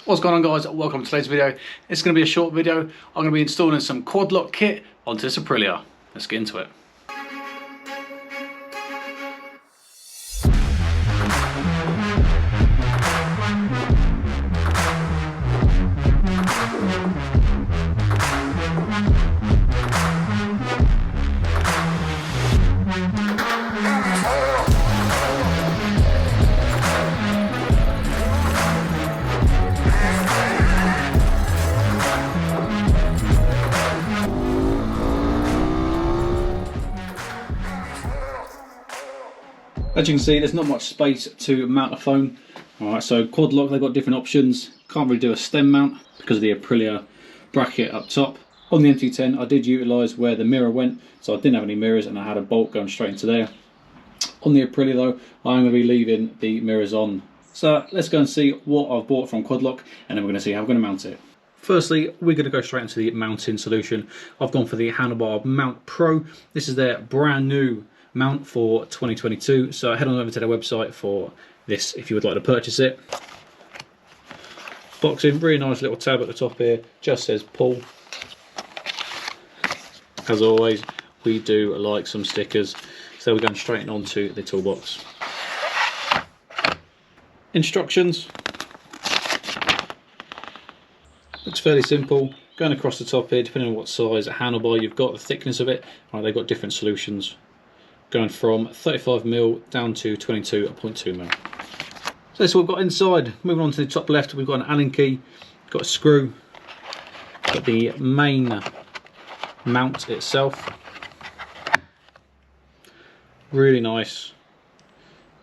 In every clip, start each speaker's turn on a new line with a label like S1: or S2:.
S1: What's going on, guys? Welcome to today's video. It's going to be a short video. I'm going to be installing some Quadlock kit onto this Aprilia. Let's get into it. As you can see, there's not much space to mount a phone. Alright, so Quadlock, they've got different options. Can't really do a stem mount because of the Aprilia bracket up top. On the MT10, I did utilise where the mirror went, so I didn't have any mirrors and I had a bolt going straight into there. On the Aprilia though, I'm going to be leaving the mirrors on. So let's go and see what I've bought from Quadlock, and then we're going to see how I'm going to mount it. Firstly, we're going to go straight into the mounting solution. I've gone for the Handlebar Mount Pro. This is their brand new mount for 2022, so head on over to their website for this if you would like to purchase it. Boxing, really nice little tab at the top here, just says pull. As always, we do like some stickers, so we're going straight onto the toolbox. Instructions. Looks fairly simple. Going across the top here, depending on what size handlebar you've got, the thickness of it. Right, they've got different solutions, going from 35mm down to 22.2mm. So that's what we've got inside. Moving on to the top left, we've got an Allen key, got a screw, got the main mount itself. Really nice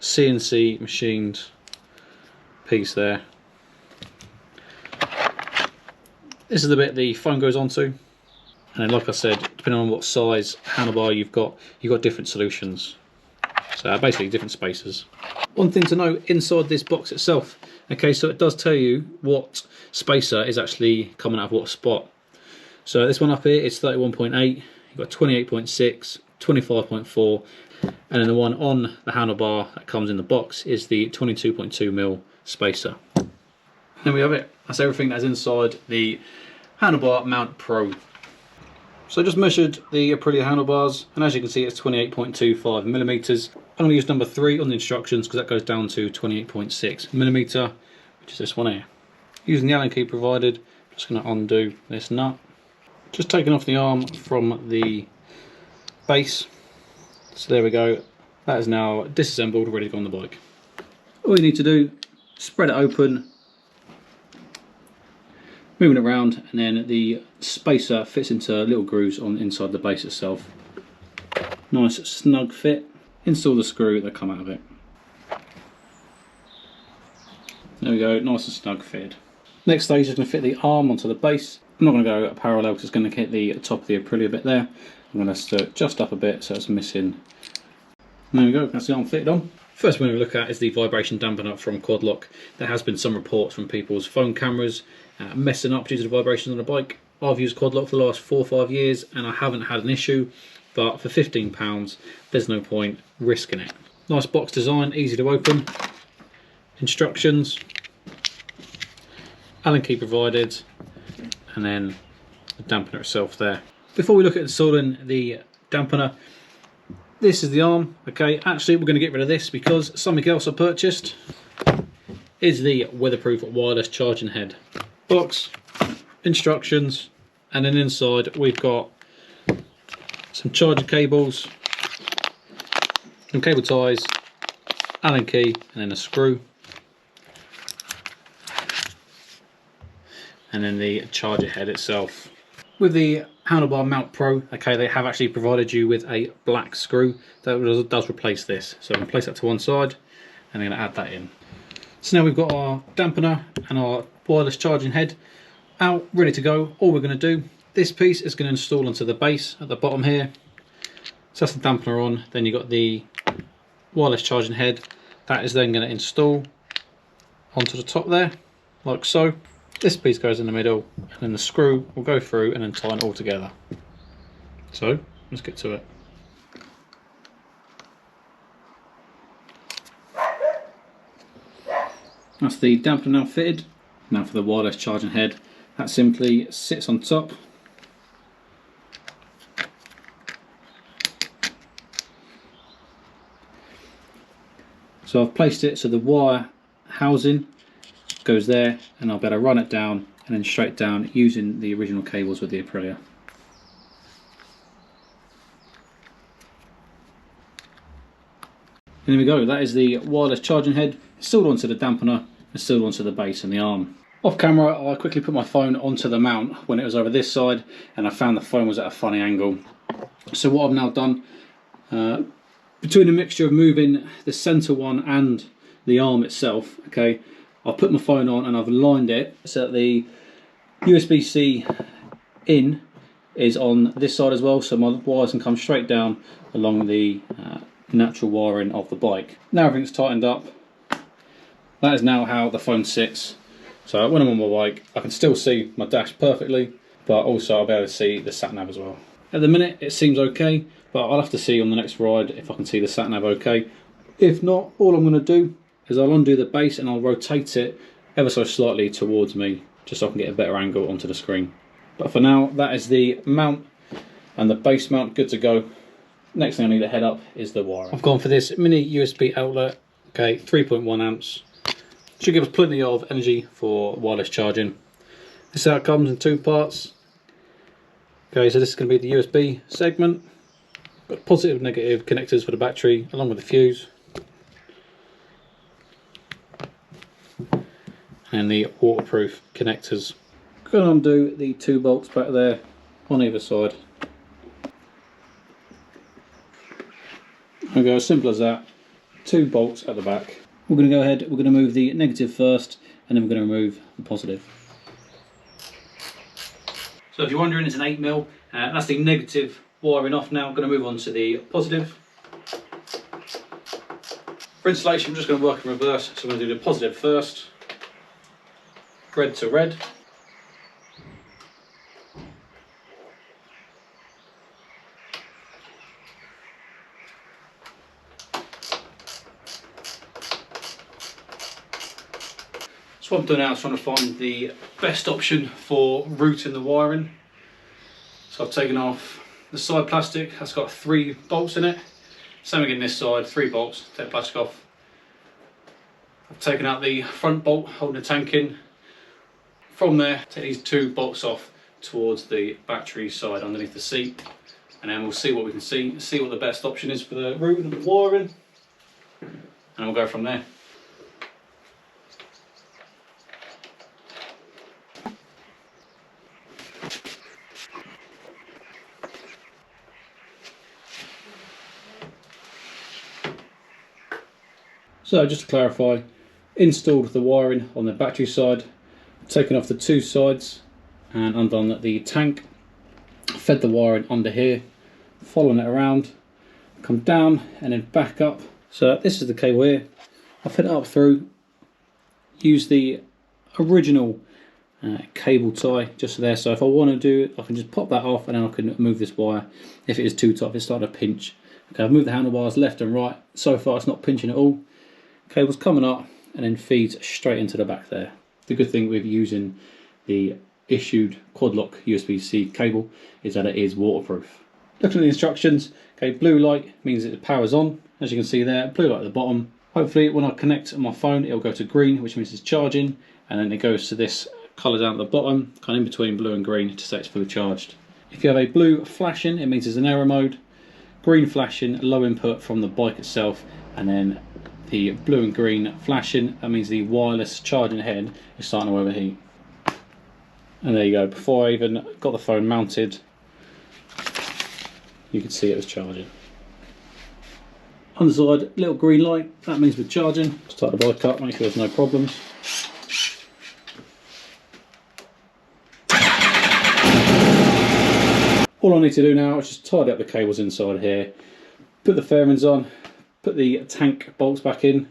S1: CNC machined piece there. This is the bit the phone goes onto. And like I said, depending on what size handlebar you've got different solutions. So basically different spacers. One thing to know inside this box itself, okay, so it does tell you what spacer is actually coming out of what spot. So this one up here is 31.8, you've got 28.6, 25.4, and then the one on the handlebar that comes in the box is the 22.2mm spacer. There we have it. That's everything that's inside the Handlebar Mount Pro. So I just measured the Aprilia handlebars, and as you can see it's 28.25mm. I'm going to use number 3 on the instructions because that goes down to 28.6mm, which is this one here. Using the Allen key provided, I'm just going to undo this nut. Just taking off the arm from the base. So there we go. That is now disassembled, ready to go on the bike. All you need to do, spread it open, moving it around, and then the spacer fits into little grooves on inside the base itself. Nice snug fit. Install the screw that come out of it. There we go, nice and snug fitted. Next stage is going to fit the arm onto the base. I'm not going to go parallel because it's going to hit the top of the Aprilia bit there. I'm going to adjust up a bit so it's missing. And there we go, that's the arm fitted on. First we're going to look at is the vibration dampener from Quadlock. There has been some reports from people's phone cameras messing up due to the vibrations on the bike. I've used Quadlock for the last 4 or 5 years and I haven't had an issue, but for £15 there's no point risking it. Nice box design, easy to open. Instructions, Allen key provided, and then the dampener itself there. Before we look at installing the dampener, this is the arm. Okay, actually we're going to get rid of this because something else I purchased is the weatherproof wireless charging head. Box, instructions, and then inside we've got some charger cables, some cable ties, Allen key, and then a screw, and then the charger head itself. With the Handlebar Mount Pro, okay, they have actually provided you with a black screw that does replace this. So I'm going to place that to one side and I'm going to add that in. So now we've got our dampener and our wireless charging head out, ready to go. All we're going to do, this piece is going to install onto the base at the bottom here. So that's the dampener on, then you've got the wireless charging head. That is then going to install onto the top there, like so. This piece goes in the middle, and then the screw will go through and then tie it all together. So, let's get to it. That's the dampener now fitted. Now for the wireless charging head, that simply sits on top. So I've placed it so the wire housing goes there, and I'll be able to run it down and then straight down using the original cables with the Aprilia. And there we go, that is the wireless charging head, installed onto the dampener, installed onto the base and the arm. Off camera, I quickly put my phone onto the mount when it was over this side, and I found the phone was at a funny angle. So what I've now done, between a mixture of moving the centre one and the arm itself, okay, I've put my phone on and I've aligned it so that the USB-C in is on this side as well, so my wires can come straight down along the natural wiring of the bike. Now everything's tightened up. That is now how the phone sits. So when I'm on my bike, I can still see my dash perfectly, but also I'll be able to see the sat nav as well. At the minute it seems okay, but I'll have to see on the next ride if I can see the sat nav okay. If not, all I'm going to do is I'll undo the base and I'll rotate it ever so slightly towards me, just so I can get a better angle onto the screen. But for now, that is the mount and the base mount good to go. Next thing I need to head up is the wire. I've gone for this mini USB outlet, okay, 3.1 amps. Should give us plenty of energy for wireless charging. This is how it comes in two parts. Okay, so this is going to be the USB segment. Got positive and negative connectors for the battery along with the fuse. And the waterproof connectors. Going to undo the 2 bolts back there on either side. And go as simple as that. 2 bolts at the back. We're going to go ahead, we're going to move the negative first, and then we're going to remove the positive. So if you're wondering, it's an 8mm. That's the negative wiring off now. I'm going to move on to the positive. For installation, I'm just going to work in reverse. So I'm going to do the positive first. Red to red. So what I'm doing now is trying to find the best option for routing the wiring. So I've taken off the side plastic, that's got 3 bolts in it. Same again this side, 3 bolts, take the plastic off. I've taken out the front bolt holding the tank in. From there, take these 2 bolts off towards the battery side underneath the seat, and then we'll see what we can see what the best option is for the routing of the wiring, and we'll go from there. So just to clarify, installed the wiring on the battery side, taken off the 2 sides and undone the tank, fed the wiring under here, following it around, come down and then back up. So this is the cable here. I fed it up through, use the original cable tie just there, so if I want to do it I can just pop that off and then I can move this wire if it is too tight, if it's starting to pinch. Okay, I've moved the handlebars left and right, so far it's not pinching at all. Cable's coming up and then feeds straight into the back there. The good thing with using the issued Quadlock USB-C cable is that it is waterproof. Looking at the instructions, okay, blue light means it powers on, as you can see there, blue light at the bottom. Hopefully when I connect my phone it'll go to green, which means it's charging, and then it goes to this colour down at the bottom, kind of in between blue and green, to say it's fully charged. If you have a blue flashing, it means it's an error mode, green flashing, low input from the bike itself, and then the blue and green flashing, that means the wireless charging head is starting to overheat. And there you go, before I even got the phone mounted, you could see it was charging. On the side, little green light, that means we're charging. Start the bike up, make sure there's no problems. All I need to do now is just tidy up the cables inside here, put the fairings on, put the tank bolts back in,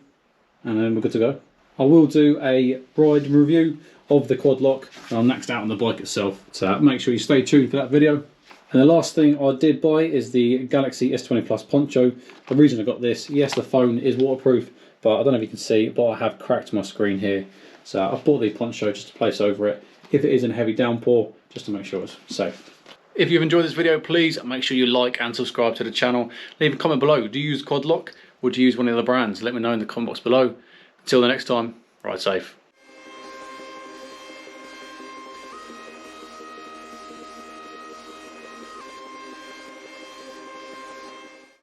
S1: and then we're good to go. I will do a ride review of the Quadlock when I'm maxed out on the bike itself, so make sure you stay tuned for that video. And the last thing I did buy is the Galaxy S20 Plus Poncho. The reason I got this, yes, the phone is waterproof, but I don't know if you can see, but I have cracked my screen here So I've bought the Poncho just to place over it if it is in a heavy downpour, just to make sure it's safe. If you've enjoyed this video, please make sure you like and subscribe to the channel. Leave a comment below. Do you use Quadlock or do you use one of the other brands? Let me know in the comment box below. Until the next time, ride safe.